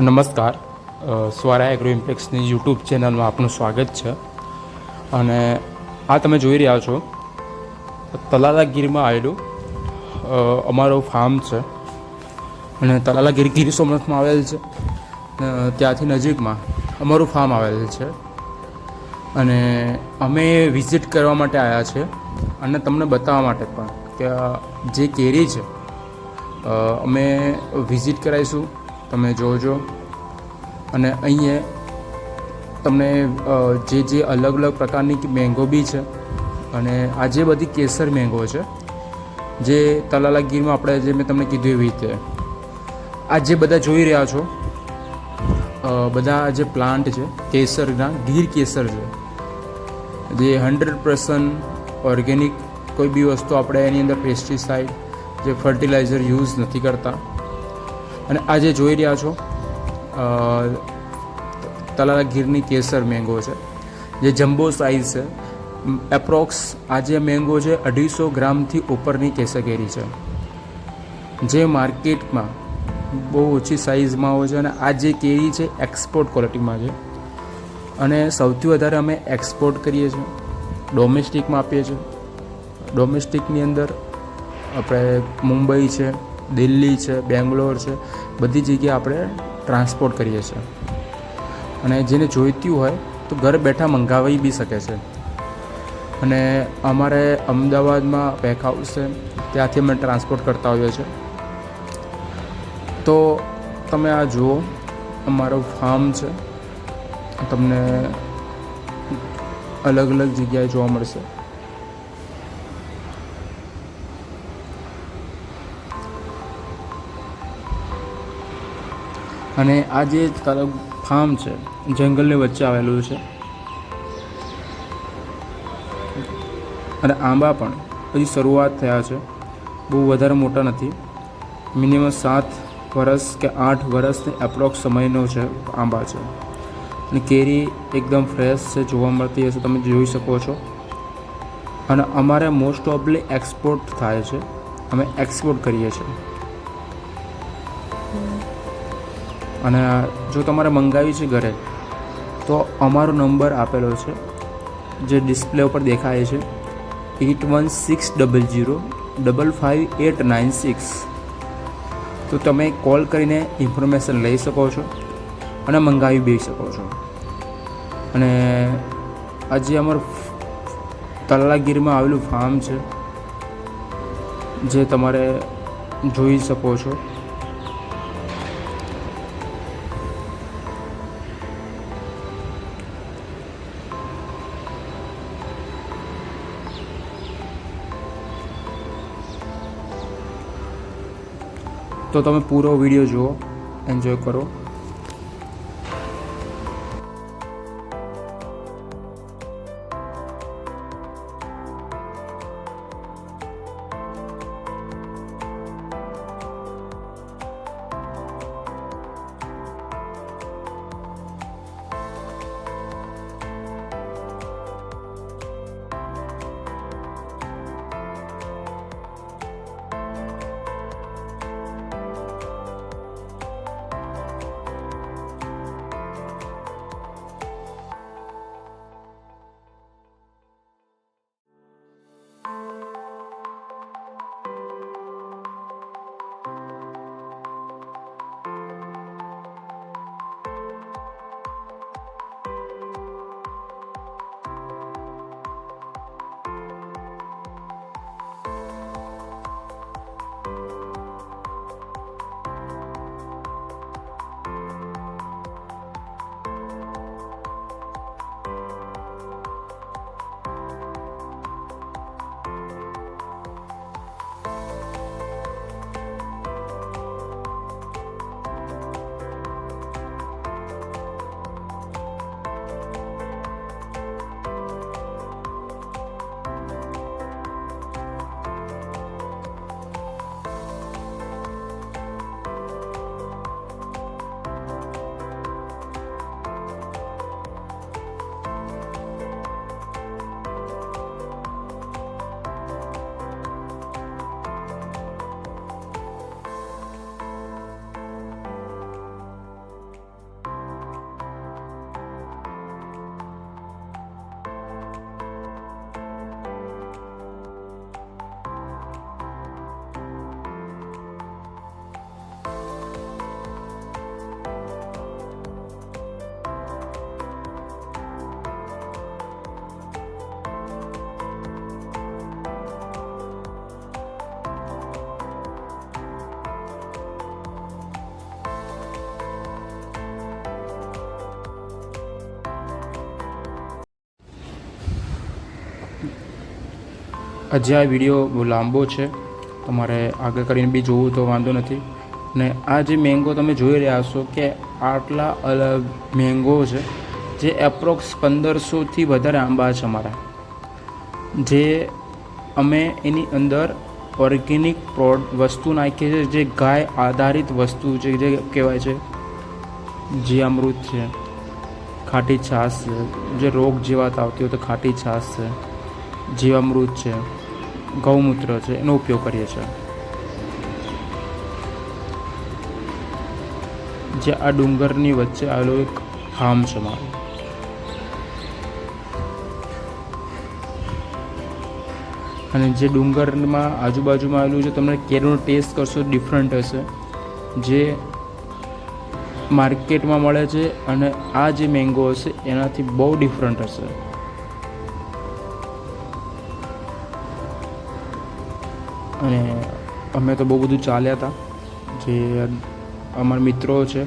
નમસ્કાર. Swara agro ઇમ્પેક્સની YouTube ચેનલમાં આપનું સ્વાગત છે. અને આ તમે જોઈ રહ્યા છો તલાલા ગીરમાં આવેલું અમારું ફાર્મ છે. અને તલાલા ગીર ગીર સોમનાથમાં આવેલ છે. ત્યાંથી નજીકમાં અમારું ફાર્મ આવેલ છે. અને અમે વિઝિટ કરવા માટે આવ્યા છે અને તમને બતાવવા માટે પણ કે જે કેરી છે અમે વિઝિટ કરાવીશું. તમે જોજો. અને અહીંયા તમને જે અલગ અલગ પ્રકારની મેંગો બી છે. અને આ જે બધી કેસર મેંગો છે જે તલાલા ગીરમાં આપણે જે મેં તમને કીધું એવી રીતે આ જે બધા જોઈ રહ્યા છો બધા જે પ્લાન્ટ છે કેસરના ગીર કેસર છે જે 100% ઓર્ગેનિક, કોઈ બી વસ્તુ આપણે એની અંદર પેસ્ટિસાઇડ જે ફર્ટિલાઇઝર યુઝ નથી કરતા. અને આ જે જોઈ રહ્યા છો તલાલા ગીરની કેસર મેંગો છે જે જમ્બો સાઇઝ છે. એપ્રોક્સ આ જે મેંગો છે 250 ગ્રામથી ઉપરની કેસર કેરી છે જે માર્કેટમાં બહુ ઓછી સાઇઝમાં હોય છે. અને આ જે કેરી છે એક્સપોર્ટ ક્વોલિટીમાં છે. અને સૌથી વધારે અમે એક્સપોર્ટ કરીએ છીએ, ડોમેસ્ટિકમાં આપીએ છીએ. ડોમેસ્ટિકની અંદર આપણે મુંબઈ છે, દિલ્હી છે, બેંગ્લોર છે, બધી જગ્યાએ આપણે ટ્રાન્સપોર્ટ કરીએ છીએ. અને જેને જોઈતી હોય તો ઘર બેઠા મંગાવી બી શકે છે. અને અમારે અમદાવાદમાં પેક હાઉસ છે, ત્યાંથી અમે ટ્રાન્સપોર્ટ કરતા હોઈએ છીએ. તો તમે આ જુઓ, અમારું ફાર્મ છે, તમને અલગ અલગ જગ્યાએ જોવા મળશે. અને આ જે ફાર્મ છે જંગલની વચ્ચે આવેલું છે. અને આંબા પણ હજી શરૂઆત થયા છે, બહુ વધારે મોટા નથી. મિનિમમ 7 વર્ષ કે 8 વર્ષની એપ્રોક્સ સમયનો છે આંબા છે. અને કેરી એકદમ ફ્રેશ છે, જોવા મળતી હશે, તમે જોઈ શકો છો. અને અમારે મોસ્ટ ઓફલી એક્સપોર્ટ થાય છે, અમે એક્સપોર્ટ કરીએ છીએ. અને જો તમારે મંગાવી છે ઘરે તો અમારો નંબર આપેલો છે જે ડિસ્પ્લે ઉપર દેખાય છે 8160055896. તો તમે કોલ કરીને ઇન્ફોર્મેશન લઈ શકો છો અને મંગાવી બી શકો છો. અને આજે અમારું તલાલા ગીરમાં આવેલું ફાર્મ છે જે તમારે જોઈ શકો છો. તો તમે પૂરો વિડીયો જુઓ, એન્જોય કરો. હજી આ વિડીયો બહુ લાંબો છે, તમારે આગળ કરીને બી જોવું તો વાંધો નથી. ને આ જે મેંગો તમે જોઈ રહ્યા છો કે આટલા અલગ મેંગો છે, જે એપ્રોક્સ 1500થી વધારે આંબા છે અમારા, જે અમે એની અંદર ઓર્ગેનિક વસ્તુ નાખીએ છીએ, જે ગાય આધારિત વસ્તુ છે, જે કહેવાય છે જીવામૃત છે, ખાટી છાશ છે, જે રોગ જીવાત આવતી હોય તો ખાટી છાશ છે, જીવામૃત છે, ગૌમૂત્ર છે, એનો ઉપયોગ કરીએ છીએ. જે આ ડુંગરની વચ્ચે આવેલું એક ફાર્મ છે મારું. અને જે ડુંગરમાં આજુબાજુમાં આવેલું છે, તમને કેરીનો ટેસ્ટ કરશો ડિફરન્ટ હશે, જે માર્કેટમાં મળે છે અને આ જે મેંગો હશે એનાથી બહુ ડિફરન્ટ હશે. અને અમે તો બહુ બધું ચાલ્યા હતા, જે અમારા મિત્રો છે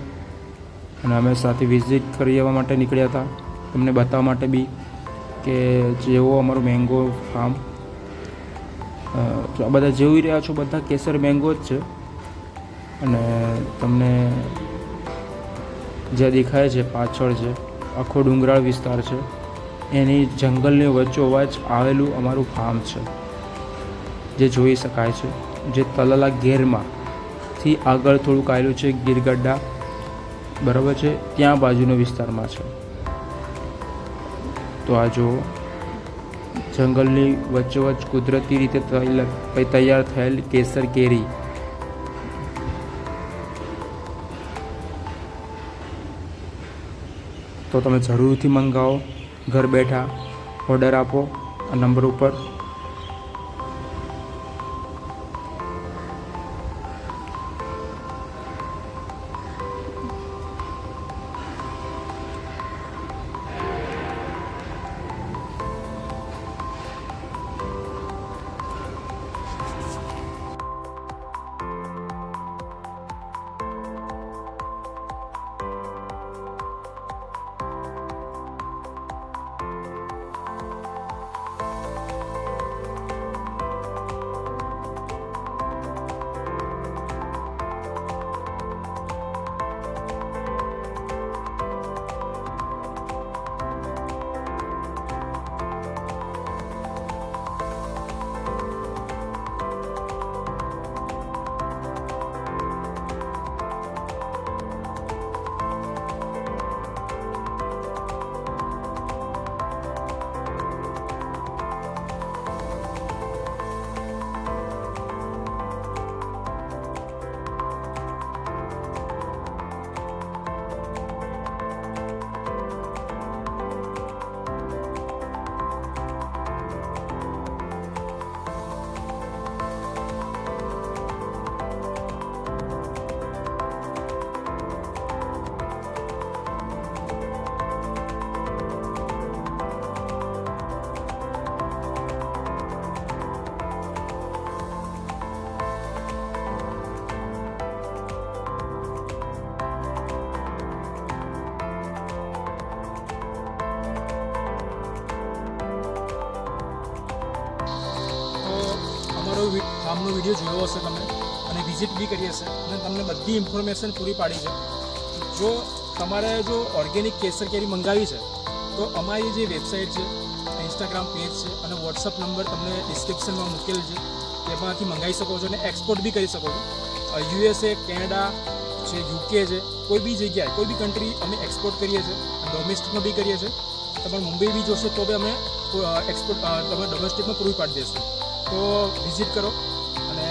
અને અમે સાથે વિઝિટ કરી આવવા માટે નીકળ્યા હતા, તમને બતાવવા માટે બી કે જેવો અમારું મેંગો ફાર્મ. આ બધા જોઈ રહ્યા છો, બધા કેસર મેંગો જ છે. અને તમને જે દેખાય છે પાછળ છે આખો ડુંગરાળ વિસ્તાર છે, એની જંગલની વચ્ચોવચ આવેલું અમારું ફાર્મ છે, જે જોઈ શકાય છે. જે તલાલા ગેરમાંથી આગળ થોડુંક આવેલું છે, ગીરગઢડા, બરાબર છે, ત્યાં બાજુનો વિસ્તારમાં છે. તો આ જો જંગલની વચ્ચોવચ કુદરતી રીતે તૈયાર થયેલ કેસર કેરી. તો તમે જરૂરથી મંગાવો, ઘર બેઠા ઓર્ડર આપો આ નંબર ઉપર. ફાર્મનો વિડીયો જોયો હશે તમે અને વિઝિટ બી કરી હશે અને તમને બધી ઇન્ફોર્મેશન પૂરી પાડી છે. જો તમારે જો ઓર્ગેનિક કેસર કેરી મંગાવી છે તો અમારી જે વેબસાઇટ છે, ઇન્સ્ટાગ્રામ પેજ છે અને વોટ્સઅપ નંબર તમને ડિસ્ક્રિપ્શનમાં મૂકેલ છે, તેમાંથી મંગાવી શકો છો અને એક્સપોર્ટ બી કરી શકો છો. USA, કેનેડા છે, UK છે, કોઈ બી જગ્યાએ કોઈ બી કન્ટ્રી અમે એક્સપોર્ટ કરીએ છીએ, ડોમેસ્ટિકમાં બી કરીએ છીએ. તમારે મુંબઈ બી જોશે તો બી અમે એક્સપોર્ટ તમે ડોમેસ્ટિકમાં પૂરી પાડી દઈશું. તો વિઝિટ કરો અને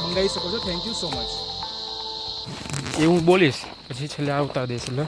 મંગાવી શકો છો. Thank you so much. એ હું બોલીશ પછી છેલ્લે આવતા દઈશ એટલે